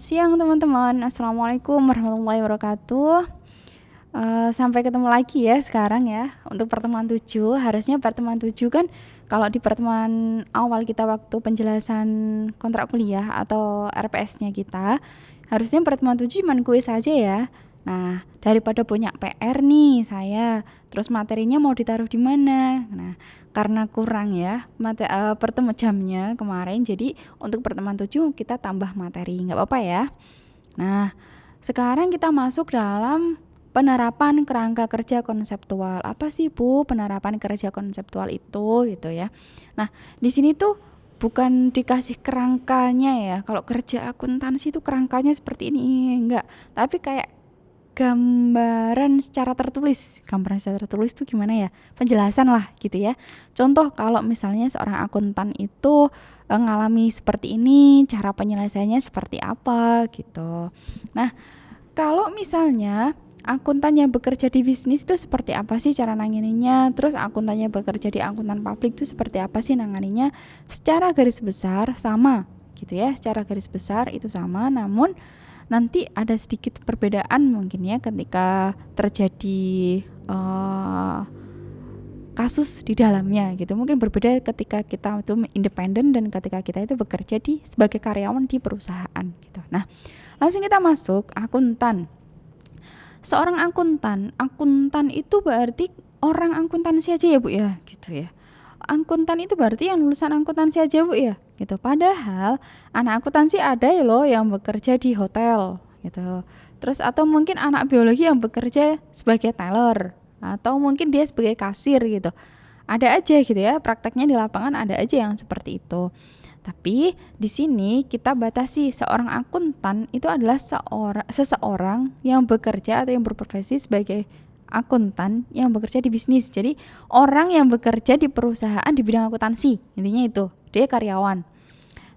siang teman-teman. Assalamualaikum warahmatullahi wabarakatuh. Sampai ketemu lagi ya sekarang ya untuk pertemuan 7. Harusnya pertemuan 7 kan kalau di pertemuan awal kita waktu penjelasan kontrak kuliah atau RPS-nya kita, harusnya pertemuan 7 cuma kuis saja ya. Nah, daripada punya PR nih saya, terus materinya mau ditaruh di mana? Nah, karena kurang ya pertemuan jamnya kemarin, jadi untuk pertemuan 7 kita tambah materi, nggak apa-apa ya. Nah, sekarang kita masuk dalam penerapan kerangka kerja konseptual. Apa sih Bu penerapan kerja konseptual itu gitu ya. Nah, di sini tuh bukan dikasih kerangkanya ya. Kalau kerja akuntansi itu kerangkanya seperti ini, enggak. Tapi kayak gambaran secara tertulis. Gambaran secara tertulis itu gimana ya? Penjelasan lah gitu ya. Contoh kalau misalnya seorang akuntan itu ngalami seperti ini, cara penyelesaiannya seperti apa gitu. Nah, kalau misalnya akuntan yang bekerja di bisnis itu seperti apa sih cara nanganinnya? Terus akuntan yang bekerja di akuntan publik itu seperti apa sih nanganinnya? Secara garis besar sama gitu ya. Secara garis besar itu sama, namun nanti ada sedikit perbedaan mungkin ya ketika terjadi kasus di dalamnya gitu. Mungkin berbeda ketika kita itu independen dan ketika kita itu bekerja sebagai karyawan di perusahaan gitu. Nah, langsung kita masuk akuntan. Seorang akuntan itu berarti orang akuntansi aja ya Bu ya gitu ya. Akuntan itu berarti yang lulusan akuntansi aja Bu ya gitu. Padahal anak akuntansi ada ya loh yang bekerja di hotel gitu. Terus atau mungkin anak biologi yang bekerja sebagai teller atau mungkin dia sebagai kasir gitu. Ada aja gitu ya, prakteknya di lapangan ada aja yang seperti itu. Tapi di sini kita batasi seorang akuntan itu adalah seseorang yang bekerja atau yang berprofesi sebagai akuntan yang bekerja di bisnis. Jadi orang yang bekerja di perusahaan di bidang akuntansi, intinya itu dia karyawan.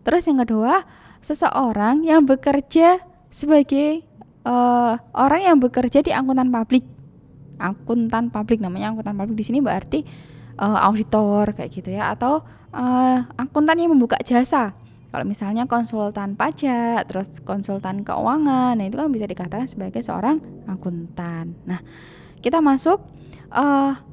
Terus yang kedua, seseorang yang bekerja sebagai orang yang bekerja di akuntan publik. Akuntan publik namanya akuntan publik di sini berarti auditor kayak gitu ya, atau akuntan yang membuka jasa. Kalau misalnya konsultan pajak, terus konsultan keuangan, nah itu kan bisa dikatakan sebagai seorang akuntan. Nah, kita masuk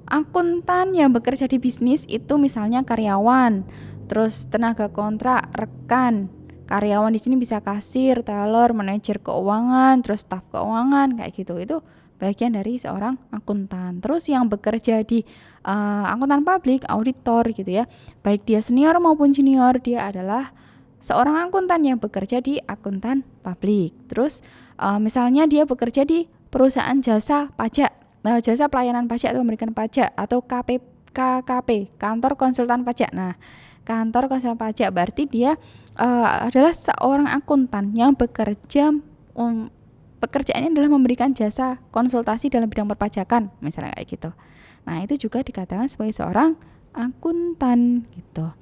akuntan yang bekerja di bisnis itu misalnya karyawan, terus tenaga kontrak, rekan. Karyawan di sini bisa kasir, teller, manajer keuangan, terus staf keuangan kayak gitu. Itu bagian dari seorang akuntan. Terus yang bekerja di akuntan publik, auditor gitu ya. Baik dia senior maupun junior, dia adalah seorang akuntan yang bekerja di akuntan publik. Terus misalnya dia bekerja di perusahaan jasa pajak, jasa pelayanan pajak atau memberikan pajak, atau KKP, kantor konsultan pajak. Nah, kantor konsultan pajak berarti dia adalah seorang akuntan yang bekerja pekerjaannya adalah memberikan jasa konsultasi dalam bidang perpajakan, misalnya kayak gitu. Nah, itu juga dikatakan sebagai seorang akuntan gitu.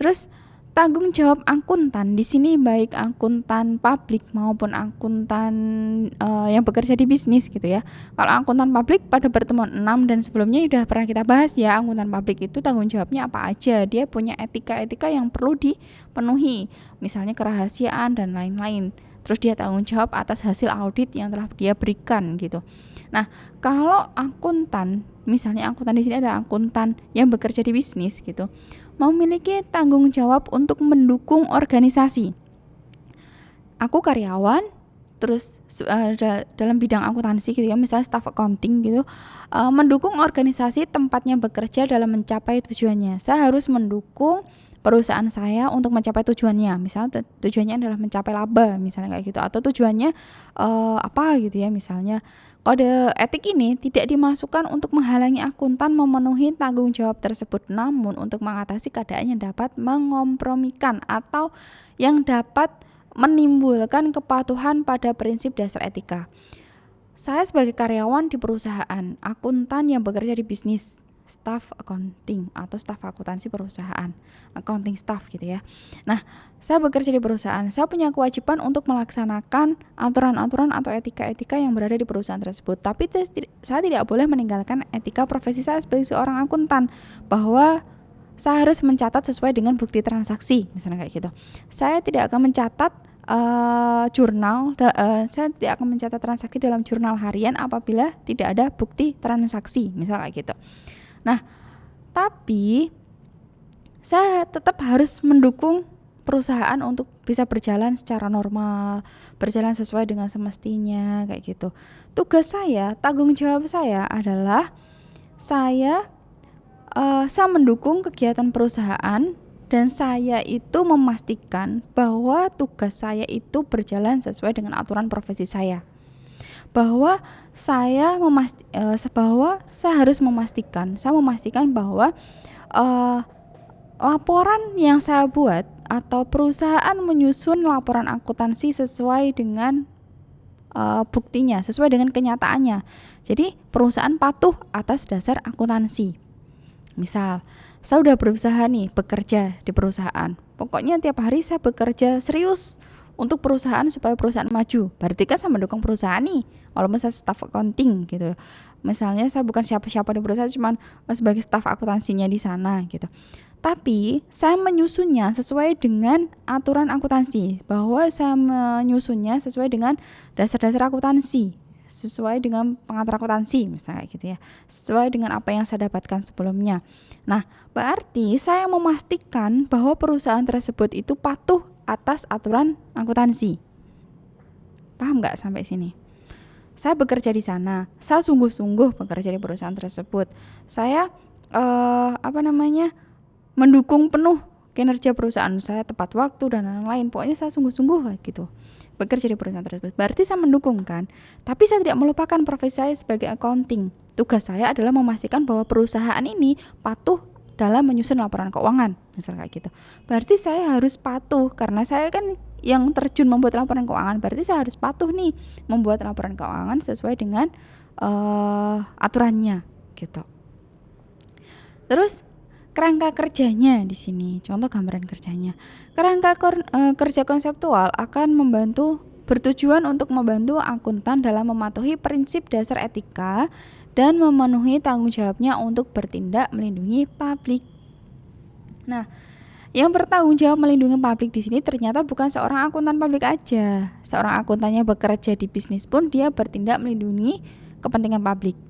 Terus tanggung jawab akuntan di sini baik akuntan publik maupun akuntan yang bekerja di bisnis gitu ya. Kalau akuntan publik pada pertemuan 6 dan sebelumnya sudah pernah kita bahas ya, akuntan publik itu tanggung jawabnya apa aja. Dia punya etika-etika yang perlu dipenuhi, misalnya kerahasiaan dan lain-lain. Terus dia tanggung jawab atas hasil audit yang telah dia berikan gitu. Nah, kalau akuntan, misalnya akuntan di sini ada akuntan yang bekerja di bisnis gitu, memiliki tanggung jawab untuk mendukung organisasi. Aku karyawan, terus dalam bidang akuntansi gitu ya, misalnya staff accounting gitu, mendukung organisasi tempatnya bekerja dalam mencapai tujuannya. Saya harus mendukung perusahaan saya untuk mencapai tujuannya. Misalnya tujuannya adalah mencapai laba, misalnya kayak gitu, atau tujuannya apa gitu ya, misalnya kode etik ini tidak dimasukkan untuk menghalangi akuntan memenuhi tanggung jawab tersebut, namun untuk mengatasi keadaan yang dapat mengkompromikan atau yang dapat menimbulkan kepatuhan pada prinsip dasar etika. Saya sebagai karyawan di perusahaan, akuntan yang bekerja di bisnis, staff accounting atau staff akuntansi perusahaan, accounting staff gitu ya. Nah, saya bekerja di perusahaan, saya punya kewajiban untuk melaksanakan aturan-aturan atau etika-etika yang berada di perusahaan tersebut. Tapi saya tidak boleh meninggalkan etika profesi saya sebagai seorang akuntan, bahwa saya harus mencatat sesuai dengan bukti transaksi, misalnya kayak gitu. Saya tidak akan mencatat saya tidak akan mencatat transaksi dalam jurnal harian apabila tidak ada bukti transaksi, misalnya kayak gitu. Nah, tapi saya tetap harus mendukung perusahaan untuk bisa berjalan secara normal, berjalan sesuai dengan semestinya kayak gitu. Tugas saya, tanggung jawab saya adalah saya mendukung kegiatan perusahaan dan saya itu memastikan bahwa tugas saya itu berjalan sesuai dengan aturan profesi saya. Bahwa saya harus memastikan bahwa laporan yang saya buat atau perusahaan menyusun laporan akuntansi sesuai dengan buktinya, sesuai dengan kenyataannya. Jadi perusahaan patuh atas dasar akuntansi. Misal, saya udah berusaha nih bekerja di perusahaan. Pokoknya tiap hari saya bekerja serius untuk perusahaan supaya perusahaan maju. Berarti kan saya mendukung perusahaan nih. Walaupun saya staff accounting gitu. Misalnya saya bukan siapa-siapa di perusahaan, cuman sebagai staff akuntansinya di sana gitu. Tapi saya menyusunnya sesuai dengan aturan akuntansi, bahwa saya menyusunnya sesuai dengan dasar-dasar akuntansi, sesuai dengan pengatur akuntansi misalnya gitu ya, sesuai dengan apa yang saya dapatkan sebelumnya. Nah, berarti saya memastikan bahwa perusahaan tersebut itu patuh atas aturan akuntansi. Paham nggak sampai sini? Saya bekerja di sana, saya sungguh-sungguh bekerja di perusahaan tersebut. Saya mendukung penuh kinerja perusahaan saya, tepat waktu dan lain-lain. Pokoknya saya sungguh-sungguh gitu bekerja di perusahaan tersebut. Berarti saya mendukung kan. Tapi saya tidak melupakan profesi saya sebagai accounting. Tugas saya adalah memastikan bahwa perusahaan ini patuh dalam menyusun laporan keuangan, misalnya kayak gitu. Berarti saya harus patuh karena saya kan yang terjun membuat laporan keuangan. Berarti saya harus patuh nih membuat laporan keuangan sesuai dengan aturannya gitu. Terus kerangka kerjanya di sini, contoh gambaran kerjanya. Kerangka kerja konseptual akan bertujuan untuk membantu akuntan dalam mematuhi prinsip dasar etika dan memenuhi tanggung jawabnya untuk bertindak melindungi publik. Nah, yang bertanggung jawab melindungi publik di sini ternyata bukan seorang akuntan publik aja. Seorang akuntannya bekerja di bisnis pun dia bertindak melindungi kepentingan publik.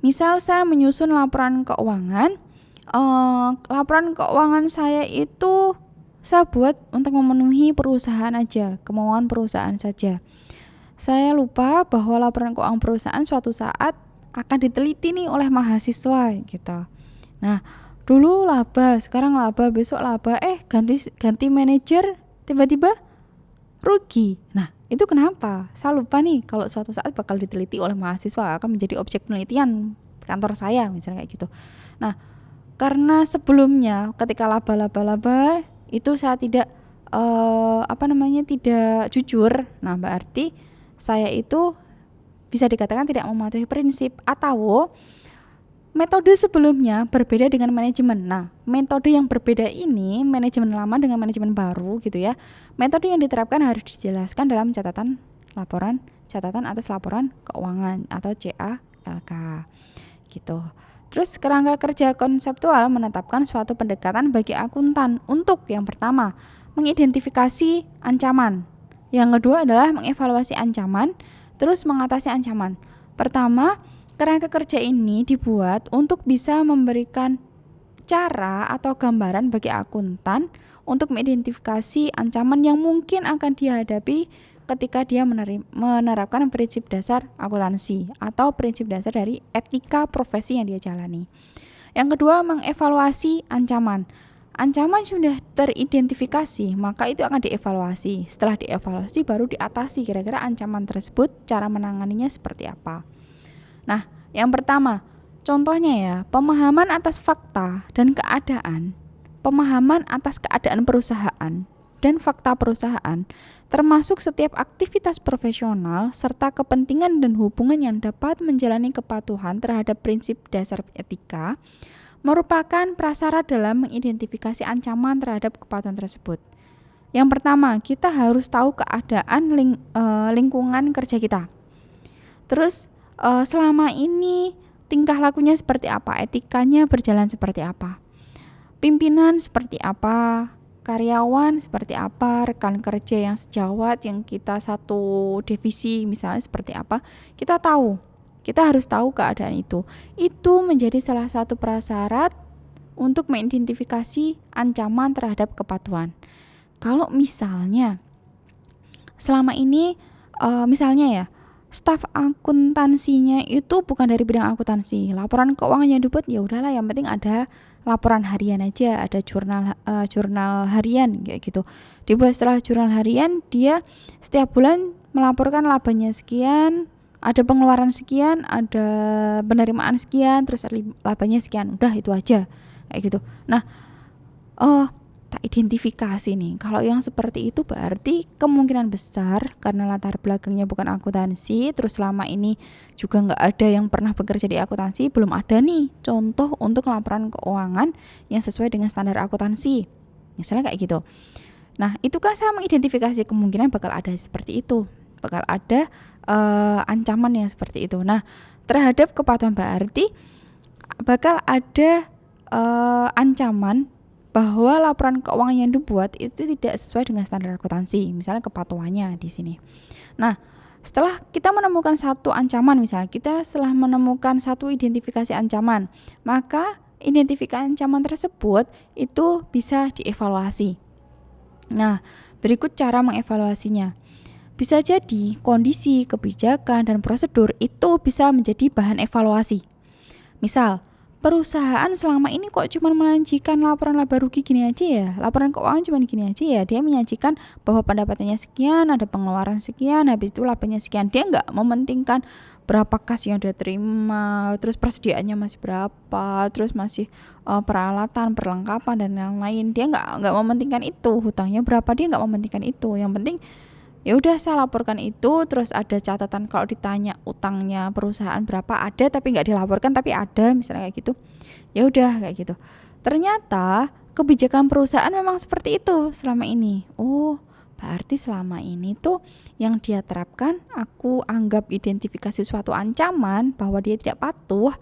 Misal saya menyusun laporan keuangan, laporan keuangan saya itu saya buat untuk memenuhi perusahaan aja, kemauan perusahaan saja. Saya lupa bahwa laporan keuangan perusahaan suatu saat akan diteliti nih oleh mahasiswa gitu. Nah, dulu laba, sekarang laba, besok laba, ganti manajer, tiba-tiba rugi. Nah, itu kenapa? Saya lupa nih kalau suatu saat bakal diteliti oleh mahasiswa, akan menjadi objek penelitian kantor saya misalnya kayak gitu. Nah, karena sebelumnya ketika laba itu saya tidak tidak jujur. Nah, berarti saya itu bisa dikatakan tidak mematuhi prinsip, atau metode sebelumnya berbeda dengan manajemen. Nah, metode yang berbeda ini, manajemen lama dengan manajemen baru gitu ya. Metode yang diterapkan harus dijelaskan dalam catatan atas laporan keuangan atau CALK gitu. Terus kerangka kerja konseptual menetapkan suatu pendekatan bagi akuntan untuk yang pertama, mengidentifikasi ancaman. Yang kedua adalah mengevaluasi ancaman, terus mengatasi ancaman. Pertama, kerangka kerja ini dibuat untuk bisa memberikan cara atau gambaran bagi akuntan untuk mengidentifikasi ancaman yang mungkin akan dihadapi ketika dia menerapkan prinsip dasar akuntansi atau prinsip dasar dari etika profesi yang dia jalani. Yang kedua, mengevaluasi ancaman. Ancaman sudah teridentifikasi, maka itu akan dievaluasi. Setelah dievaluasi baru diatasi kira-kira ancaman tersebut, cara menanganinya seperti apa. Nah, yang pertama, contohnya ya, pemahaman atas fakta dan keadaan, pemahaman atas keadaan perusahaan dan fakta perusahaan, termasuk setiap aktivitas profesional serta kepentingan dan hubungan yang dapat menjalani kepatuhan terhadap prinsip dasar etika, merupakan prasyarat dalam mengidentifikasi ancaman terhadap kepatuhan tersebut. Yang pertama, kita harus tahu keadaan lingkungan kerja kita. Terus selama ini tingkah lakunya seperti apa, etikanya berjalan seperti apa, pimpinan seperti apa, karyawan seperti apa, rekan kerja yang sejawat, yang kita satu divisi misalnya seperti apa, kita tahu. Kita harus tahu keadaan itu. Itu menjadi salah satu prasyarat untuk mengidentifikasi ancaman terhadap kepatuhan. Kalau misalnya selama ini misalnya ya, staf akuntansinya itu bukan dari bidang akuntansi, laporan keuangan yang dibuat ya udahlah, yang penting ada laporan harian aja, ada jurnal harian kayak gitu. Dibuat setelah jurnal harian, dia setiap bulan melaporkan labanya sekian, ada pengeluaran sekian, ada penerimaan sekian, terus labanya sekian, udah itu aja kayak gitu. Nah, tak identifikasi nih. Kalau yang seperti itu berarti kemungkinan besar karena latar belakangnya bukan akuntansi, terus selama ini juga nggak ada yang pernah bekerja di akuntansi, belum ada nih contoh untuk laporan keuangan yang sesuai dengan standar akuntansi. Misalnya kayak gitu. Nah, itu kan saya mengidentifikasi kemungkinan bakal ada seperti itu, bakal ada ancaman yang seperti itu. Nah, terhadap kepatuhan berarti bakal ada ancaman bahwa laporan keuangan yang dibuat itu tidak sesuai dengan standar akuntansi, misalnya kepatuhannya di sini. Nah, setelah kita menemukan satu ancaman, misalnya kita setelah menemukan satu identifikasi ancaman, maka identifikasi ancaman tersebut itu bisa dievaluasi. Nah, berikut cara mengevaluasinya. Bisa jadi kondisi, kebijakan, dan prosedur itu bisa menjadi bahan evaluasi. Misal, perusahaan selama ini kok cuma menyajikan laporan laba rugi gini aja ya, laporan keuangan cuma gini aja ya. Dia menyajikan bahwa pendapatannya sekian, ada pengeluaran sekian, habis itu labanya sekian. Dia nggak mementingkan berapa kas yang dia terima, terus persediaannya masih berapa, terus masih peralatan, perlengkapan dan lain-lain. Dia nggak mementingkan itu, hutangnya berapa, dia nggak mementingkan itu. Yang penting ya udah saya laporkan itu, terus ada catatan kalau ditanya utangnya perusahaan berapa, ada tapi nggak dilaporkan tapi ada, misalnya kayak gitu. Ya udah kayak gitu. Ternyata kebijakan perusahaan memang seperti itu selama ini. Oh, berarti selama ini tuh yang dia terapkan, aku anggap identifikasi suatu ancaman bahwa dia tidak patuh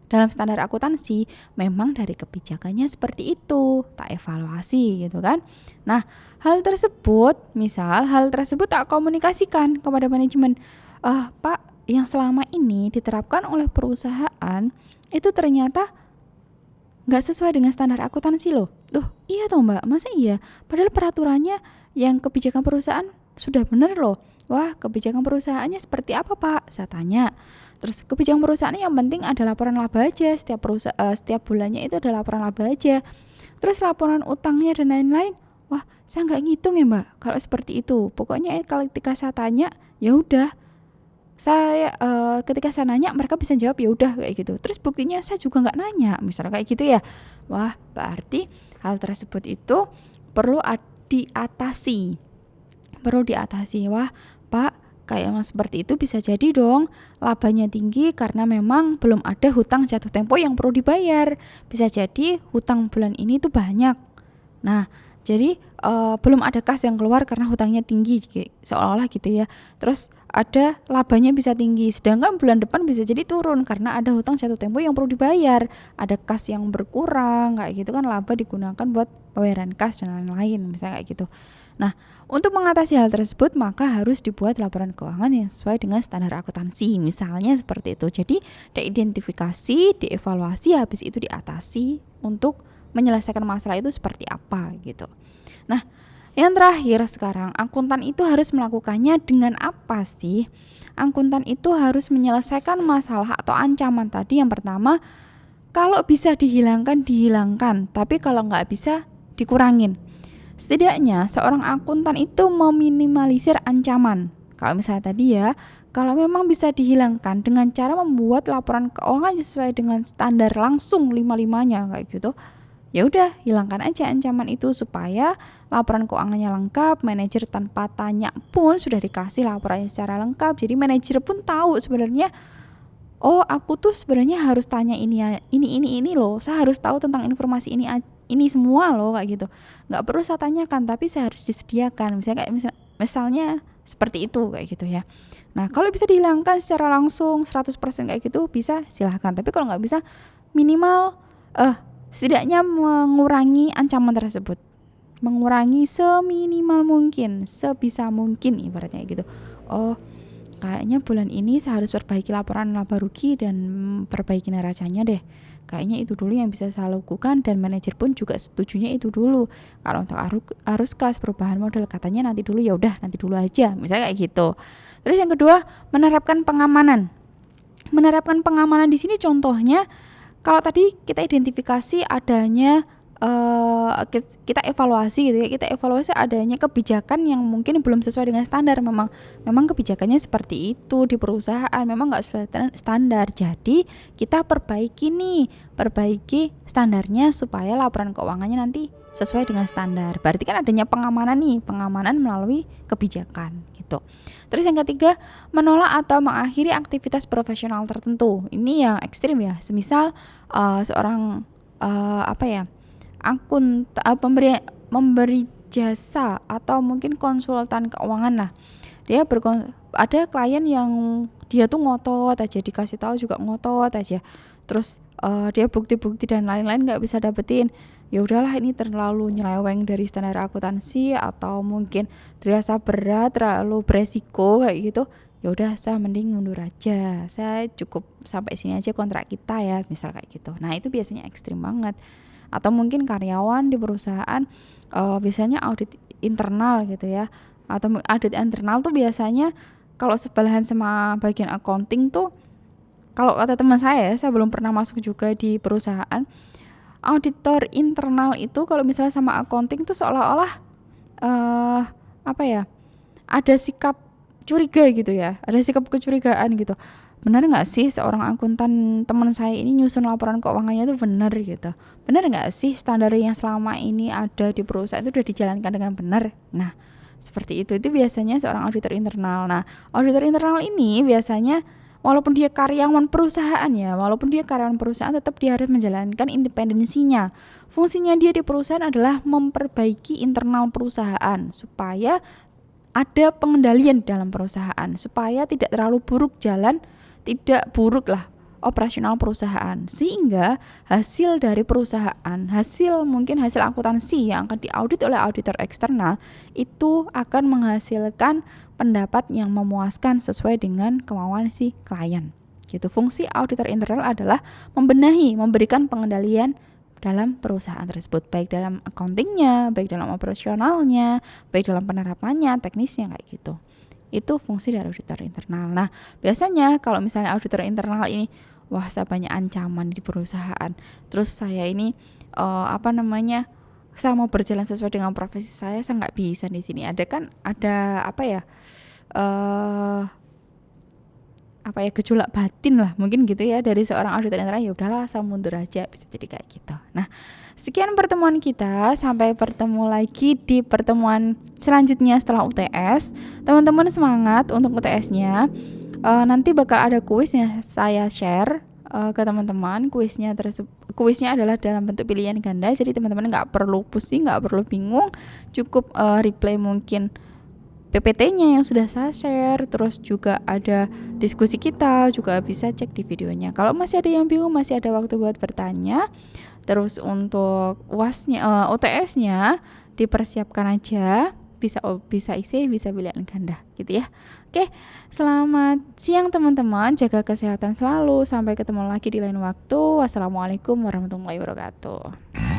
dalam standar akuntansi, memang dari kebijakannya seperti itu, tak evaluasi gitu kan. Nah, hal tersebut tak komunikasikan kepada manajemen. Pak, yang selama ini diterapkan oleh perusahaan itu ternyata nggak sesuai dengan standar akuntansi loh. Tuh, iya toh Mbak, masa iya? Padahal peraturannya yang kebijakan perusahaan sudah benar loh. Wah, kebijakan perusahaannya seperti apa Pak? Saya tanya. Terus kebijakan perusahaannya yang penting ada laporan laba aja, setiap bulannya itu ada laporan laba aja. Terus laporan utangnya dan lain-lain, wah saya nggak ngitung ya Mbak kalau seperti itu. Pokoknya kalau ketika saya tanya, ya udah, saya ketika saya nanya mereka bisa jawab ya udah kayak gitu. Terus buktinya saya juga nggak nanya, misalnya kayak gitu ya. Wah, berarti hal tersebut itu perlu diatasi. Wah Pak, kayak yang seperti itu bisa jadi dong labanya tinggi karena memang belum ada hutang jatuh tempo yang perlu dibayar. Bisa jadi hutang bulan ini tuh banyak. Nah, jadi belum ada kas yang keluar karena hutangnya tinggi, seolah-olah gitu ya. Terus ada labanya bisa tinggi, sedangkan bulan depan bisa jadi turun karena ada hutang jatuh tempo yang perlu dibayar. Ada kas yang berkurang, kayak gitu kan, laba digunakan buat pembayaran kas dan lain-lain, misalnya kayak gitu. Nah, untuk mengatasi hal tersebut maka harus dibuat laporan keuangan yang sesuai dengan standar akuntansi, misalnya seperti itu. Jadi diidentifikasi, dievaluasi, habis itu diatasi untuk menyelesaikan masalah itu seperti apa gitu. Nah, yang terakhir sekarang, akuntan itu harus melakukannya dengan apa sih? Akuntan itu harus menyelesaikan masalah atau ancaman tadi. Yang pertama, kalau bisa dihilangkan, tapi kalau nggak bisa dikurangin. Setidaknya seorang akuntan itu meminimalisir ancaman. Kalau misalnya tadi ya, kalau memang bisa dihilangkan dengan cara membuat laporan keuangan sesuai dengan standar langsung 5-5-nya kayak gitu, ya udah hilangkan aja ancaman itu supaya laporan keuangannya lengkap. Manajer tanpa tanya pun sudah dikasih laporannya secara lengkap. Jadi manajer pun tahu sebenarnya, oh aku tuh sebenarnya harus tanya ini loh. Saya harus tahu tentang informasi ini semua loh kayak gitu. Nggak perlu saya tanyakan, tapi saya harus disediakan. Misalnya seperti itu kayak gitu ya. Nah, kalau bisa dihilangkan secara langsung 100% kayak gitu bisa, silahkan. Tapi kalau nggak bisa, minimal setidaknya mengurangi ancaman tersebut. mengurangi seminimal mungkin, sebisa mungkin ibaratnya gitu. Oh, kayaknya bulan ini saya harus perbaiki laporan laba rugi dan perbaiki neracanya deh. Kayaknya itu dulu yang bisa saya lakukan, dan manajer pun juga setujunya itu dulu. Kalau untuk arus kas perubahan modal katanya nanti dulu, ya udah nanti dulu aja, misalnya kayak gitu. Terus yang kedua, menerapkan pengamanan. Menerapkan pengamanan di sini contohnya, kalau tadi kita identifikasi adanya kita evaluasi gitu ya, kita evaluasi adanya kebijakan yang mungkin belum sesuai dengan standar. Memang kebijakannya seperti itu di perusahaan, memang nggak sesuai standar. Jadi kita perbaiki standarnya supaya laporan keuangannya nanti sesuai dengan standar. Berarti kan adanya pengamanan melalui kebijakan gitu. Terus yang ketiga, menolak atau mengakhiri aktivitas profesional tertentu. Ini yang ekstrim ya, semisal seorang memberi jasa atau mungkin konsultan keuangan lah. Ada klien yang dia tuh ngotot aja, dikasih tahu juga ngotot aja. Terus dia bukti-bukti dan lain-lain nggak bisa dapetin. Ya udahlah, ini terlalu nyeleweng dari standar akuntansi atau mungkin terasa berat, terlalu beresiko kayak gitu. Ya udah, saya mending mundur aja. Saya cukup sampai sini aja kontrak kita ya, misal kayak gitu. Nah, itu biasanya ekstrim banget. Atau mungkin karyawan di perusahaan biasanya audit internal gitu ya. Atau audit internal tuh biasanya kalau sebelahan sama bagian accounting tuh, kalau kata teman saya belum pernah masuk juga di perusahaan, auditor internal itu kalau misalnya sama accounting tuh seolah-olah ada sikap curiga gitu ya, ada sikap kecurigaan gitu. Benar nggak sih seorang akuntan teman saya ini nyusun laporan keuangannya itu benar gitu? Benar nggak sih standar yang selama ini ada di perusahaan itu udah dijalankan dengan benar? Nah, seperti itu biasanya seorang auditor internal. Nah, auditor internal ini biasanya walaupun dia karyawan perusahaan tetap dia harus menjalankan independensinya. Fungsinya dia di perusahaan adalah memperbaiki internal perusahaan supaya ada pengendalian dalam perusahaan, supaya tidak terlalu tidak buruk lah operasional perusahaan, sehingga hasil dari perusahaan, mungkin hasil akuntansi yang akan diaudit oleh auditor eksternal itu akan menghasilkan pendapat yang memuaskan sesuai dengan kemauan si klien gitu. Fungsi auditor internal adalah memberikan pengendalian dalam perusahaan tersebut, baik dalam accountingnya, baik dalam operasionalnya, baik dalam penerapannya, teknisnya kayak gitu. Itu fungsi dari auditor internal. Nah, biasanya kalau misalnya auditor internal ini, wah, saya banyak ancaman di perusahaan. Terus saya ini saya mau berjalan sesuai dengan profesi saya nggak bisa di sini. Ada gejolak batin lah mungkin gitu ya dari seorang auditor internal. Ya udahlah, saya mundur aja, bisa jadi kayak gitu. Nah, sekian pertemuan kita, sampai bertemu lagi di pertemuan selanjutnya setelah UTS. Teman-teman semangat untuk UTS-nya. Nanti bakal ada kuis yang saya share ke teman-teman. Kuisnya adalah dalam bentuk pilihan ganda, jadi teman-teman nggak perlu pusing, nggak perlu bingung, cukup replay mungkin PPT-nya yang sudah saya share, terus juga ada diskusi kita, juga bisa cek di videonya. Kalau masih ada yang bingung, masih ada waktu buat bertanya. Terus untuk UTS-nya dipersiapkan aja, bisa isi, bisa pilihan ganda gitu ya. Oke, selamat siang teman-teman, jaga kesehatan selalu, sampai ketemu lagi di lain waktu. Wassalamualaikum warahmatullahi wabarakatuh.